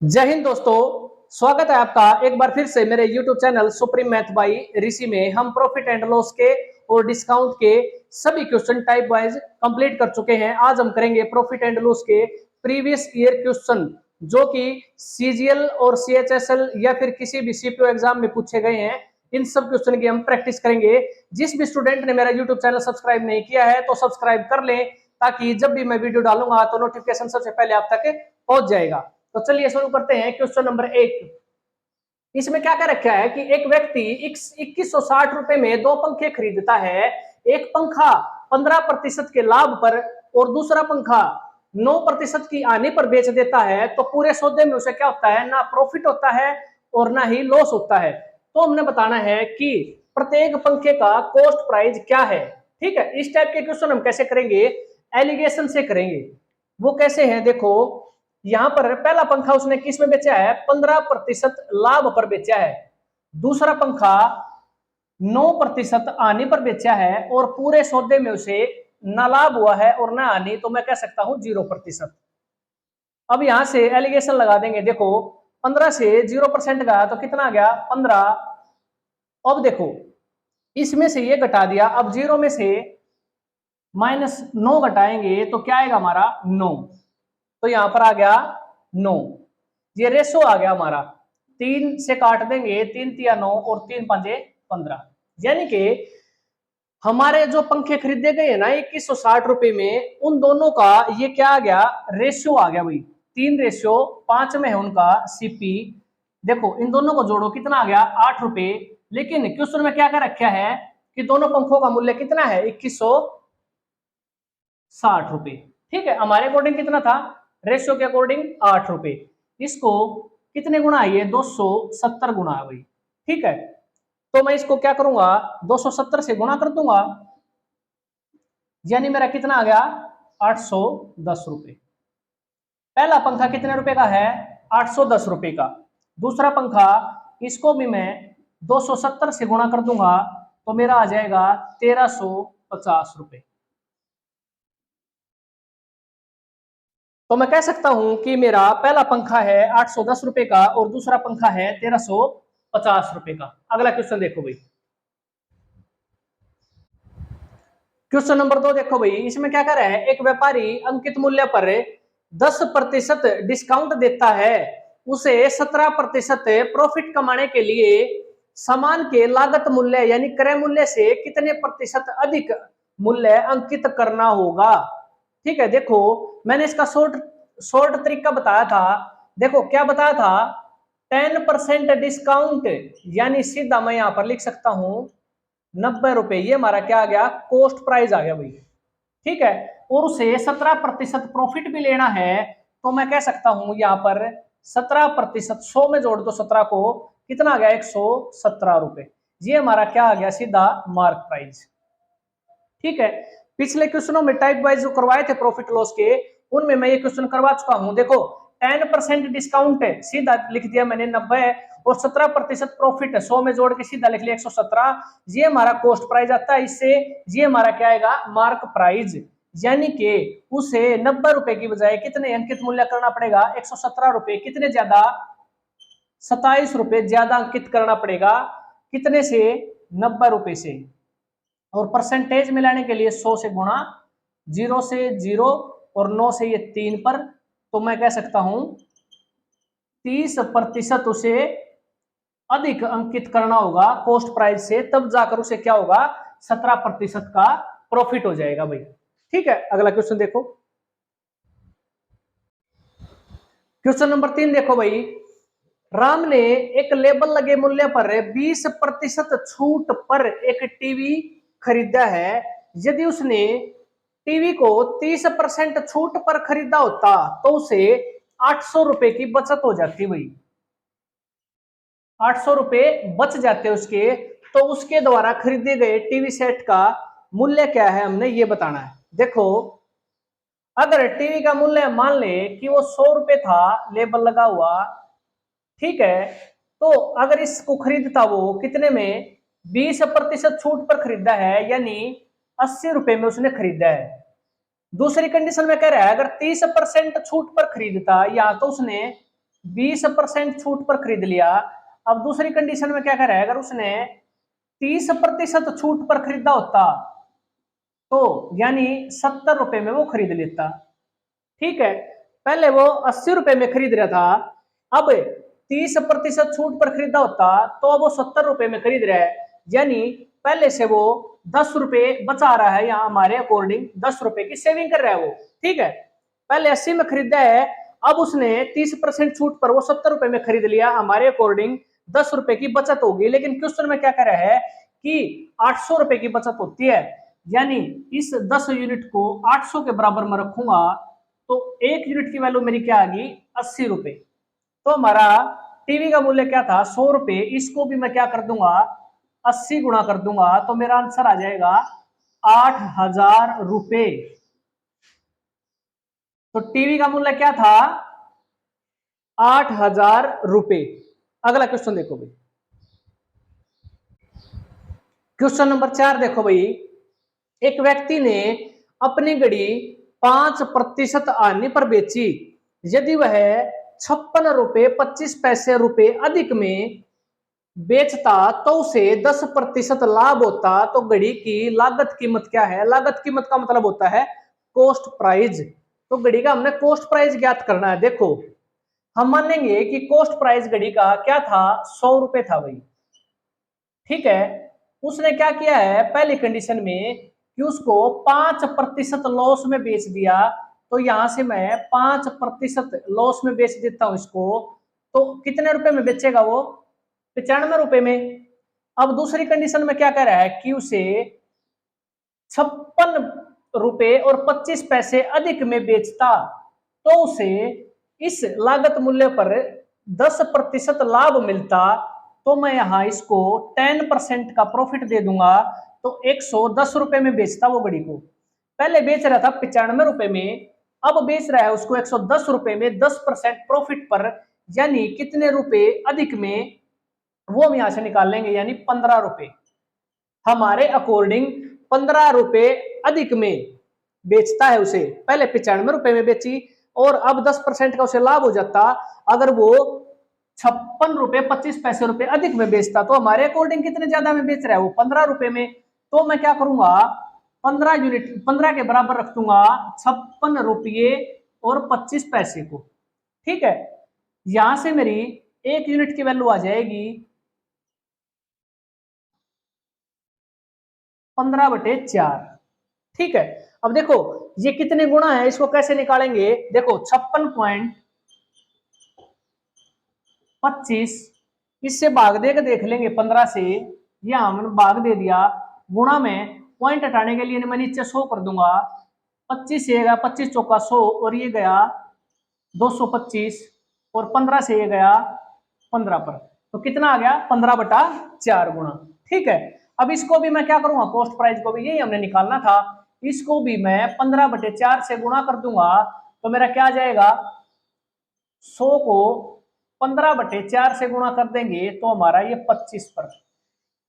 जय हिंद दोस्तों। स्वागत है आपका एक बार फिर से मेरे YouTube channel supreme math by Rishi में। हम प्रॉफिट एंड लॉस के और डिस्काउंट के सभी क्वेश्चन टाइप वाइज कंप्लीट कर चुके हैं। आज हम करेंगे प्रॉफिट एंड लॉस के प्रीवियस ईयर क्वेश्चन जो कि CGL और CHSL या फिर किसी भी CPO एग्जाम में पूछे गए हैं। इन सब क्वेश्चन की हम प्रैक्टिस करेंगे। जिस भी स्टूडेंट ने मेरा YouTube चैनल सब्सक्राइब नहीं किया है तो सब्सक्राइब कर लें, ताकि जब भी मैं वीडियो डालूंगा तो नोटिफिकेशन सबसे पहले आप तक पहुंच जाएगा। तो चलिए शुरू करते हैं। Question number 1। इसमें क्या क्या रखा है कि एक व्यक्ति 2160 रुपए में दो पंखे खरीदता है। एक पंखा 15% के लाभ पर और दूसरा पंखा 9% की हानि पर बेच देता है, तो पूरे सौदे में उसे क्या होता है? ना प्रॉफिट होता है और ना ही लॉस होता है। तो हमने बताना है कि प्रत्येक पंखे का कॉस्ट प्राइस क्या है। ठीक है, इस टाइप के क्वेश्चन हम कैसे करेंगे? एलिगेशन से करेंगे। वो कैसे है देखो, यहां पर पहला पंखा उसने किस में बेचा है? 15% लाभ पर बेचा है। दूसरा पंखा 9% हानि पर बेचा है और पूरे सौदे में उसे ना लाभ हुआ है और ना हानि, तो मैं कह सकता हूं 0%। अब यहां से एलिगेशन लगा देंगे। देखो 15 से 0% गया तो कितना आ गया? 15। अब देखो इसमें से ये घटा दिया, अब 0 में से -9 घटाएंगे तो क्या आएगा हमारा? 9। तो यहां पर आ गया 9। ये रेशो आ गया हमारा। 3 से काट देंगे, 3 तिया 9 और 3 पंजे 15। यानी कि हमारे जो पंखे खरीदे गए ना 2160 रुपए में, उन दोनों का ये क्या आ गया? रेशियो आ गया भाई। 3:5 में है उनका CP। देखो इन दोनों को जोड़ो, कितना आ गया? 8 रुपए। लेकिन क्वेश्चन में क्या क्या रखा है कि दोनों पंखों का मूल्य कितना है? 2160 रुपए। ठीक है, हमारे अकॉर्डिंग कितना था? रेशियो के अकॉर्डिंग 8 रुपए। इसको कितने गुना है? ये 270 गुना है भाई। ठीक है, तो मैं इसको क्या करूंगा? 270 से गुना कर दूंगा, यानी मेरा कितना आ गया? 810 रुपए। पहला पंखा कितने रुपए का है? 810 रुपए का। दूसरा पंखा, इसको भी मैं 270 से गुणा कर दूंगा तो मेरा आ जाएगा 1350 रुपए। तो मैं कह सकता हूं कि मेरा पहला पंखा है 810 रुपए का और दूसरा पंखा है 1350 रुपए का। अगला क्वेश्चन देखो भाई। क्वेश्चन नंबर 2 देखो भाई, इसमें क्या कर रहा है? एक व्यापारी अंकित मूल्य पर 10% डिस्काउंट देता है। उसे 17% प्रॉफिट कमाने के लिए सामान के लागत मूल्य यानी क्रय मूल्य से कितने प्रतिशत अधिक मूल्य अंकित करना होगा? ठीक है, देखो मैंने इसका शॉर्ट शॉर्ट तरीका बताया था। देखो क्या बताया था? 10% डिस्काउंट, यानी सीधा मैं यहां पर लिख सकता हूं 90 रुपए। ये हमारा क्या आ गया? कॉस्ट प्राइस आ गया भाई। ठीक है, और उसे 17% प्रॉफिट भी लेना है, तो मैं कह सकता हूं यहां पर 17%, 100 में जोड़ दो 17 को, कितना आ गया? 117 रुपए। ये हमारा क्या आ गया? सीधा मार्क प्राइस। ठीक है, पिछले क्वेश्चनों में टाइप वाइज जो करवाए थे प्रॉफिट लॉस के, उनमें मैं ये क्वेश्चन करवा चुका हूं। देखो 10% डिस्काउंट है, सीधा लिख दिया मैंने 90, और 17% प्रॉफिट है, 100 में जोड़ के सीधा लिख लिया 117। ये हमारा कॉस्ट प्राइस आता है। इससे ये हमारा क्या आएगा? Mark price. यानी कि उसे 90 रुपए की बजाय कितने अंकित मूल्य करना पड़ेगा? 117 रुपए। कितने ज्यादा? 27 रुपए ज्यादा अंकित करना पड़ेगा। कितने से? 90 रुपए से। और परसेंटेज मिलाने के लिए 100 से गुणा, 0 से 0 और 9 से ये 3 पर, तो मैं कह सकता हूं 30% उसे अधिक अंकित करना होगा कॉस्ट प्राइस से, तब जाकर उसे क्या होगा? 17% का प्रॉफिट हो जाएगा भाई। ठीक है, अगला क्वेश्चन देखो। क्वेश्चन नंबर 3 देखो भाई। राम ने एक लेबल लगे मूल्य पर 20% छूट पर एक टीवी खरीदा है। यदि उसने टीवी को 30% छूट पर खरीदा होता तो उसे 800 रुपए की बचत हो जाती भाई। 800 रुपए बच जाते उसके। तो उसके द्वारा खरीदे गए टीवी सेट का मूल्य क्या है, हमने ये बताना है। देखो अगर टीवी का मूल्य मान ले कि वो 100 रुपए था, लेबल लगा हुआ, ठीक है, तो अगर इसको खरीदता वो कितने में? 20% छूट पर खरीदा है, यानी 80 रुपए में उसने खरीदा है। दूसरी कंडीशन में कह रहा है अगर 30% छूट पर खरीदता, या तो उसने 20% छूट पर खरीद लिया। अब दूसरी कंडीशन में क्या कर रहा है, अगर उसने 30% छूट पर खरीदा होता तो यानी 70 रुपए में वो खरीद लेता। ठीक है, पहले वो 80 रुपए में खरीद रहा था, अब 30% छूट पर खरीदा होता तो अब वो 70 रुपए में खरीद रहा है, यानी पहले से वो 10 रुपए बचा रहा है। यहाँ हमारे अकॉर्डिंग 10 रुपए की सेविंग कर रहा है वो। ठीक है, पहले 80 में खरीदा है, अब उसने 30% छूट पर वो 70 रुपए में खरीद लिया, हमारे अकॉर्डिंग 10 रुपए की बचत होगी। लेकिन क्वेश्चन में क्या कर रहा है कि 800 रुपए की बचत होती है, यानी इस 10 यूनिट को 800 के बराबर में रखूंगा तो 1 यूनिट की वैल्यू मेरी क्या आ गई, 80 रुपए। तो हमारा टीवी का मूल्य क्या था, 100 रुपए, इसको भी मैं क्या कर दूंगा, 80 गुणा कर दूंगा, तो मेरा आंसर आ जाएगा 8000 रुपए। तो टीवी का मूल्य क्या था, 8000 रुपए। अगला क्वेश्चन देखो भाई, क्वेश्चन नंबर 4 देखो भाई, एक व्यक्ति ने अपनी घड़ी 5% हानि पर बेची। यदि वह 56 रुपए 25 पैसे रुपए अधिक में बेचता तो उसे 10% लाभ होता। तो घड़ी की लागत कीमत क्या है, लागत कीमत का मतलब होता है कॉस्ट प्राइस। तो घड़ी का हमने कॉस्ट प्राइस ज्ञात करना है। देखो, हम मानेंगे कि कॉस्ट प्राइस घड़ी का क्या था, 100 रुपए था भाई। ठीक है, उसने क्या किया है पहली कंडीशन में कि उसको 5% लॉस में बेच दिया। तो यहां से मैं 5% लॉस में बेच देता हूं इसको, तो कितने रुपए में बेचेगा वो, 95 रुपए में। अब दूसरी कंडीशन में क्या कह रहा है कि उसे 56 रुपए और 25 पैसे अधिक में बेचता तो उसे इस लागत मूल्य पर 10% लाभ मिलता। तो मैं यहां इसको 10% का प्रॉफिट दे दूंगा। तो 110 रुपए में बेचता वो घड़ी को, पहले बेच रहा था 95 रुपए में, अब बेच रहा है उसको 110 रुपए में 10% प्रॉफिट पर, यानी कितने रुपए अधिक में, वो हम यहां से निकाल लेंगे, यानी 15 रुपए। हमारे अकॉर्डिंग 15 रुपए अधिक में बेचता है उसे, पहले 95 रुपए में बेची और अब 10% का उसे लाभ हो जाता। अगर वो 56 रुपए 25 पैसे रुपए अधिक में बेचता तो हमारे अकॉर्डिंग कितने ज्यादा में बेच रहा है वो, 15 रुपए में। तो मैं क्या करूंगा, 15 यूनिट 15 के बराबर रख दूंगा 56 रुपए और 25 पैसे को। ठीक है, यहां से मेरी 1 यूनिट की वैल्यू आ जाएगी 15/4। ठीक है, अब देखो ये कितने गुणा है, इसको कैसे निकालेंगे, देखो 56.25 इससे भाग दे के देख लेंगे 15 से, या हमने भाग दे दिया, गुणा में पॉइंट हटाने के लिए मैं नीचे 100 कर दूंगा। 25 से गया 25 चौका 100 और ये गया 225 और 15 से ये गया 15 पर, तो कितना आ गया 15/4 गुणा। ठीक है, अब इसको भी मैं क्या करूंगा, कॉस्ट प्राइस को भी यही हमने निकालना था, इसको भी मैं 15/4 से गुणा कर दूंगा। तो मेरा क्या आ जाएगा, 100 को 15/4 से गुणा कर देंगे तो हमारा ये 25 पर।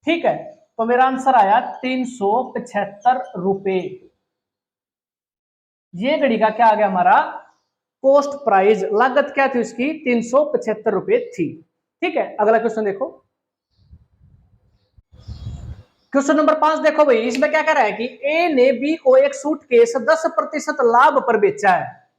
ठीक है, तो मेरा आंसर आया 375 रुपए। ये घड़ी का क्या आ गया हमारा, कॉस्ट प्राइस, लागत क्या थी उसकी, 375 रुपए थी। ठीक है, अगला क्वेश्चन देखो, क्वेश्चन नंबर 5 देखो भाई, इसमें क्या कह रहा है कि ए ने बी को एक सूटकेस 10% लाभ पर बेचा है।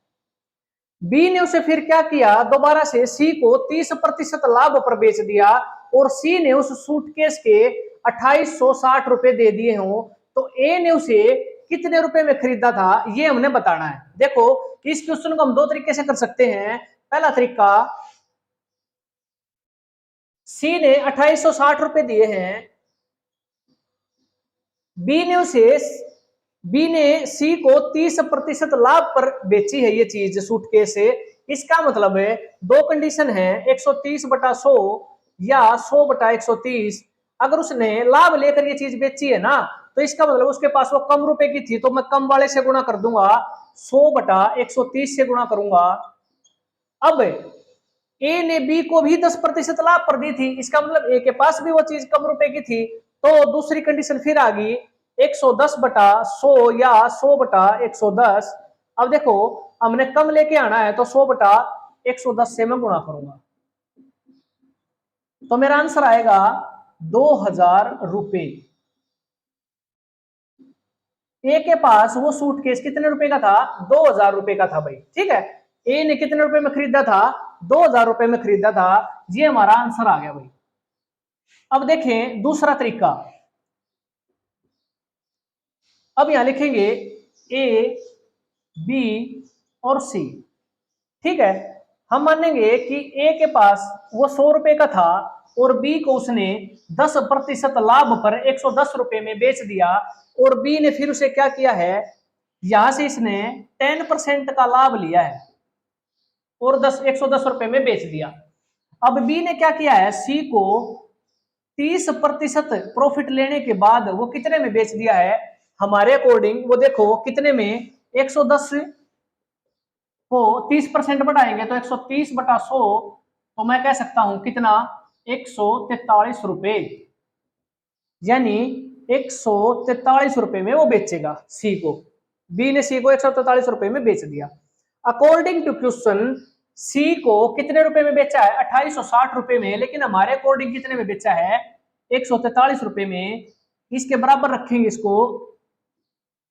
बी ने उसे फिर क्या किया, दोबारा से सी को 30% लाभ पर बेच दिया और सी ने उस सूटकेस के 2860 रुपए दे दिए हों, तो ए ने उसे कितने रुपए में खरीदा था, ये हमने बताना है। देखो, इस क्वेश्चन को हम दो तरीके से कर सकते हैं। पहला तरीका, सी ने 2860 रुपए दिए हैं, बी ने उसे बी ने सी को 30% लाभ पर बेची है ये चीज सूटकेस से। इसका मतलब है दो कंडीशन है, 130/100 या 100/130। अगर उसने लाभ लेकर ये चीज बेची है ना, तो इसका मतलब उसके पास वो कम रुपए की थी, तो मैं कम वाले से गुणा कर दूंगा, 100/130 से गुणा करूंगा। अब ए ने बी को भी 10% लाभ पर दी थी, इसका मतलब ए के पास भी वो चीज कम रुपए की थी, तो दूसरी कंडीशन फिर आ गई 110/100 या 100/110। अब देखो, हमने कम लेके आना है तो 100/100 110 से मैं गुणा करूंगा तो मेरा आंसर आएगा 2000 रुपए। ए के पास वो सूटकेस कितने रुपए का था? 2000 रुपए का था भाई। ठीक है, ए ने कितने रुपए में खरीदा था? 2000 रुपए में खरीदा था। ये हमारा आंसर आ गया भाई। अब देखें दूसरा तरीका। अब यहां लिखेंगे ए, बी और सी। ठीक है, हम मानेंगे कि ए के पास वो 100 रुपए का था और बी को उसने 10% लाभ पर 110 रुपए में बेच दिया, और बी ने फिर उसे क्या किया है, यहां से इसने 10% का लाभ लिया है और 110 रुपए में बेच दिया। अब बी ने क्या किया है, सी को 30% प्रॉफिट लेने के बाद वो कितने में बेच दिया है? हमारे अकॉर्डिंग वो देखो कितने में, 110 को 30% बढ़ाएंगे तो 130/100, तो मैं कह सकता हूं कितना, 143 रुपए। यानी 143 रुपए में वो बेचेगा सी को। बी ने सी को 143 रुपए में बेच दिया। अकॉर्डिंग टू क्वेश्चन सी को कितने रुपए में बेचा है? 2860 रुपए में। लेकिन हमारे अकॉर्डिंग कितने में बेचा है? 143 रुपए में। इसके बराबर रखेंगे इसको,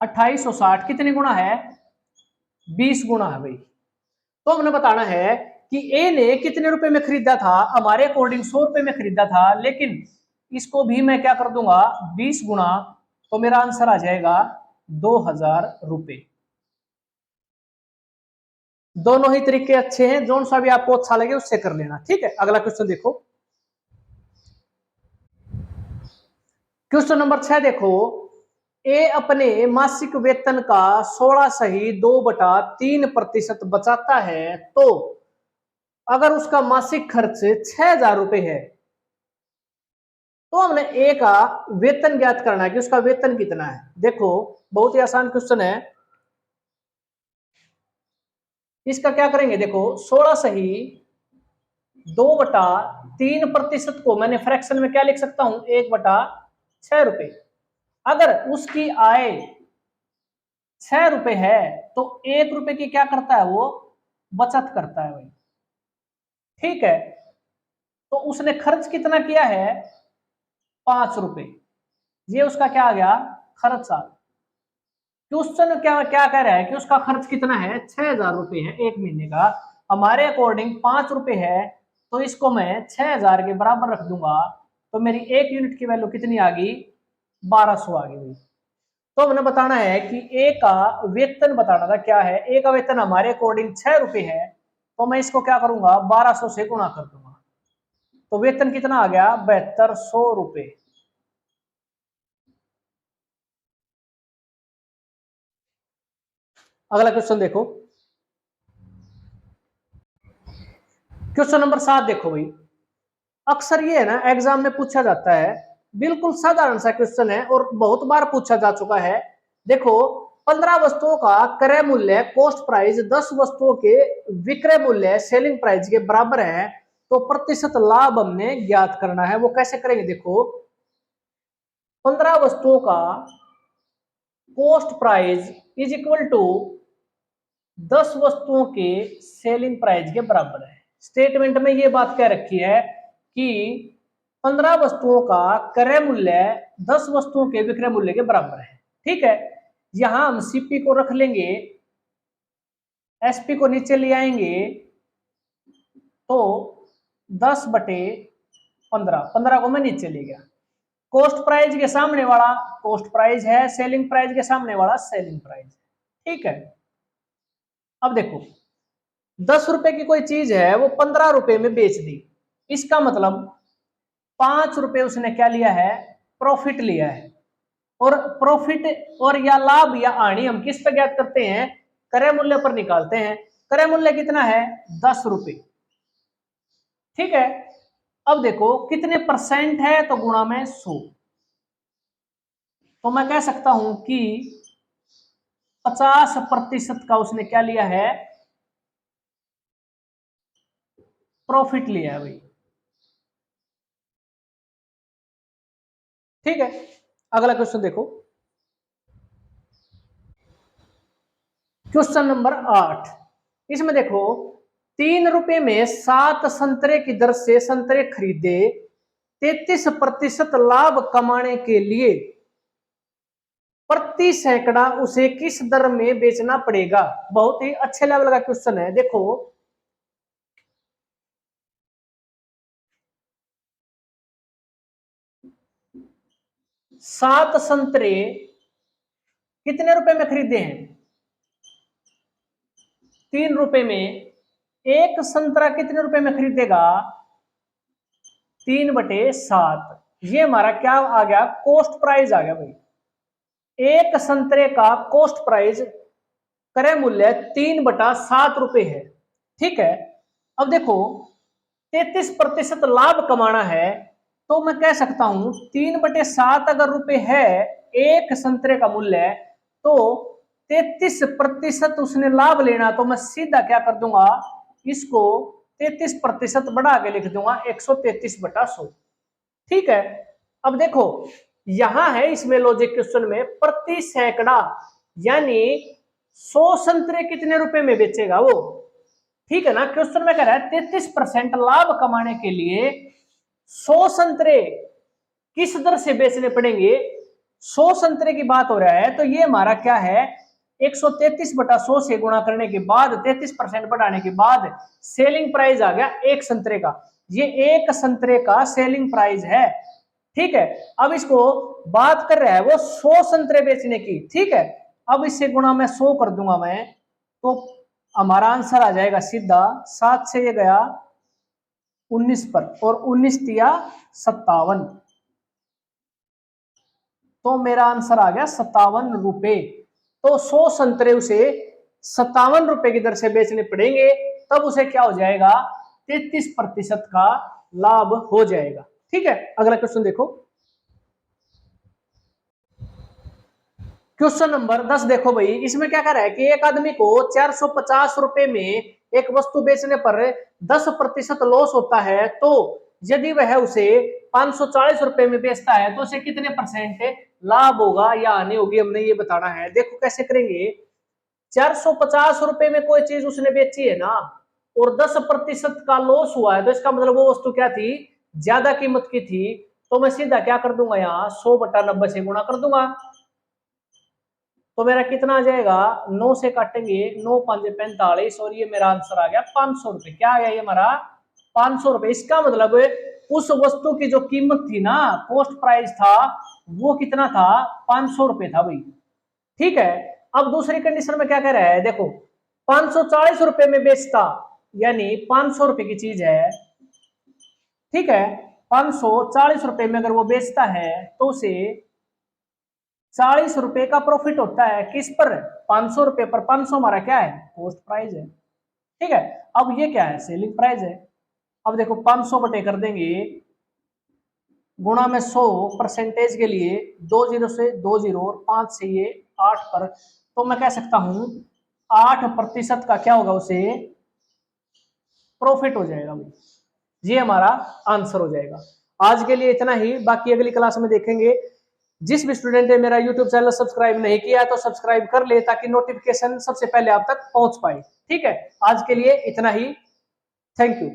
2860 कितने गुना है? 20 गुना है भाई। तो हमने बताना है कि ए ने कितने रुपए में खरीदा था? हमारे अकॉर्डिंग 100 रुपए में खरीदा था, लेकिन इसको भी मैं क्या कर दूंगा, 20 गुना, तो मेरा आंसर आ जाएगा 2000 रुपए। दोनों ही तरीके अच्छे हैं, जो सा भी आपको अच्छा लगे उससे कर लेना। ठीक है, अगला क्वेश्चन देखो। क्वेश्चन नंबर 6 देखो। ए अपने मासिक वेतन का 16 सही 2/3% बचाता है, तो अगर उसका मासिक खर्च 6000 रुपए है तो हमने ए का वेतन ज्ञात करना है कि उसका वेतन कितना है। देखो बहुत ही आसान क्वेश्चन है। इसका क्या करेंगे, देखो 16 सही 2/3% को मैंने फ्रैक्शन में क्या लिख सकता हूं, 1/6 रुपए। अगर उसकी आय 6 रुपए है तो 1 रुपए की क्या करता है, वो बचत करता है भाई। ठीक है, तो उसने खर्च कितना किया है, 5 रुपए। ये उसका क्या आ गया, खर्च आ गया। क्वेश्चन क्या क्या कह रहा है कि उसका खर्च कितना है, 6000 रुपए है एक महीने का। हमारे अकॉर्डिंग 5 रुपए है, तो इसको मैं 6000 के बराबर रख दूंगा, तो मेरी एक यूनिट की वैल्यू कितनी आ गई, 1200 आ गई। तो हमने बताना है कि ए का वेतन बताना था क्या है। ए का वेतन हमारे अकॉर्डिंग 6 रुपए है, तो मैं इसको क्या करूंगा, 1200 से गुणा कर दूंगा, तो वेतन कितना आ गया, 7200 रुपए। अगला क्वेश्चन देखो। क्वेश्चन नंबर 7 देखो भाई। अक्सर ये है ना एग्जाम में पूछा जाता है, बिल्कुल साधारण सा क्वेश्चन है और बहुत बार पूछा जा चुका है। देखो 15 वस्तुओं का क्रय मूल्य कॉस्ट प्राइस 10 वस्तुओं के विक्रय मूल्य सेलिंग प्राइस के बराबर है, तो प्रतिशत लाभ हमने ज्ञात करना है। वो कैसे करेंगे, देखो 15 वस्तुओं का cost price is equal to 10 वस्तुओं के सेलिंग प्राइस के बराबर है। स्टेटमेंट में ये बात कह रखी है कि 15 वस्तुओं का क्रय मूल्य 10 वस्तुओं के विक्रय मूल्य के बराबर है। ठीक है, यहां हम सीपी को रख लेंगे, एसपी को नीचे ले आएंगे, तो 10/15, 15 को मैं नीचे ले गया। कॉस्ट प्राइस के सामने वाला कॉस्ट प्राइस है, सेलिंग प्राइस के सामने वाला सेलिंग प्राइस। ठीक है, अब देखो 10 रुपए की कोई चीज है, वो 15 रुपए में बेच दी। इसका मतलब 5 रुपए उसने क्या लिया है, प्रॉफिट लिया है। और प्रॉफिट और या लाभ या हानि हम किस पे ज्ञात करते हैं, क्रय मूल्य पर निकालते हैं। क्रय मूल्य कितना है, 10 रुपए। ठीक है, अब देखो कितने परसेंट है, तो गुणा में 100, तो मैं कह सकता हूं कि 50% का उसने क्या लिया है, प्रॉफिट लिया है भाई। ठीक है, अगला क्वेश्चन देखो। Question number 8। इसमें देखो ₹3 में 7 संतरे की दर से संतरे खरीदे, 33% लाभ कमाने के लिए प्रति सैकड़ा उसे किस दर में बेचना पड़ेगा। बहुत ही अच्छे लेवल का क्वेश्चन है। देखो 7 संतरे कितने रुपए में खरीदे हैं? ₹3 में। एक संतरा कितने रुपए में खरीदेगा? 3/7। ये हमारा क्या आ गया? कॉस्ट प्राइस आ गया भाई। एक संतरे का कॉस्ट प्राइस क्रय मूल्य 3/7 है। ठीक है। अब देखो 33% लाभ कमाना है, तो मैं कह सकता हूं 3/7 अगर रुपए है एक संतरे का मूल्य, तो 33% उसने लाभ लेना, तो मैं सीधा क्या कर दूंगा, इसको 33% बढ़ा के लिख दूंगा 133/100। ठीक है। अब देखो यहां है इसमें लॉजिक क्वेश्चन में प्रति सैकड़ा, यानी 100 संतरे कितने रुपए में बेचेगा वो। ठीक है ना। क्वेश्चन में कह रहा है 33% लाभ कमाने के लिए 100 संतरे किस दर से बेचने पड़ेंगे। 100 संतरे की बात हो रहा है, तो ये हमारा क्या है, 133/100 से गुणा करने के बाद 33% बढ़ाने के बाद सेलिंग प्राइस आ गया एक संतरे का। ये एक संतरे का सेलिंग प्राइस है। ठीक है। अब इसको बात कर रहा है वो 100 संतरे बेचने की। ठीक है। अब इससे गुणा मैं 100 कर दूंगा मैं, तो हमारा आंसर आ जाएगा सीधा 7 से ये गया 19 पर, और 19 दिया 57, तो मेरा आंसर आ गया 57 रुपए। तो 100 संतरे उसे 57 रुपए की दर से बेचने पड़ेंगे, तब उसे क्या हो जाएगा, 33% का लाभ हो जाएगा। ठीक है। अगला क्वेश्चन देखो, क्वेश्चन नंबर 10 देखो भाई। इसमें क्या कर रहा है कि एक आदमी को 450 रुपए में एक वस्तु बेचने पर 10% लॉस होता है, तो यदि वह उसे 540 रुपए में बेचता है तो उसे कितने परसेंट लाभ होगा या हानि होगी, हमने ये बताना है। देखो कैसे करेंगे। 450 रुपए में कोई चीज उसने बेची है ना, और 10% का लॉस हुआ है, तो इसका मतलब वो वस्तु क्या थी, ज्यादा कीमत की थी। तो मैं सीधा क्या कर दूंगा, यहाँ 100/90 से गुणा कर दूंगा, तो मेरा कितना आ जाएगा, 9 से काटेंगे 9 5 45, और ये मेरा आंसर आ गया 500 रुपए। क्या आ गया ये हमारा, 500 रुपए। इसका मतलब उस वस्तु की जो कीमत थी ना, कॉस्ट प्राइस था, वो कितना था, 500 रुपए था भाई। ठीक है। अब दूसरी कंडीशन में क्या कह रहा है, देखो 540 रुपए में बेचता, यानी 500 रुपए की चीज है। ठीक है। 540 रुपए में अगर वो बेचता है, तो उसे 40 रुपए का प्रॉफिट होता है। किस पर, 500 रुपए पर। 500 हमारा क्या है, कॉस्ट प्राइस है। ठीक है। अब ये क्या है, सेलिंग प्राइस है। अब देखो 500 बटे कर देंगे गुणा में 100, परसेंटेज के लिए 2 जीरो से 2 जीरो, और 5 से ये 8 पर, तो मैं कह सकता हूं 8% का क्या होगा, उसे प्रॉफिट हो जाएगा भाई। ये हमारा आंसर हो जाएगा। आज के लिए इतना ही, बाकी अगली क्लास में देखेंगे। जिस भी स्टूडेंट ने मेरा यूट्यूब चैनल सब्सक्राइब नहीं किया तो सब्सक्राइब कर ले, ताकि नोटिफिकेशन सबसे पहले आप तक पहुंच पाए। ठीक है। आज के लिए इतना ही। Thank you.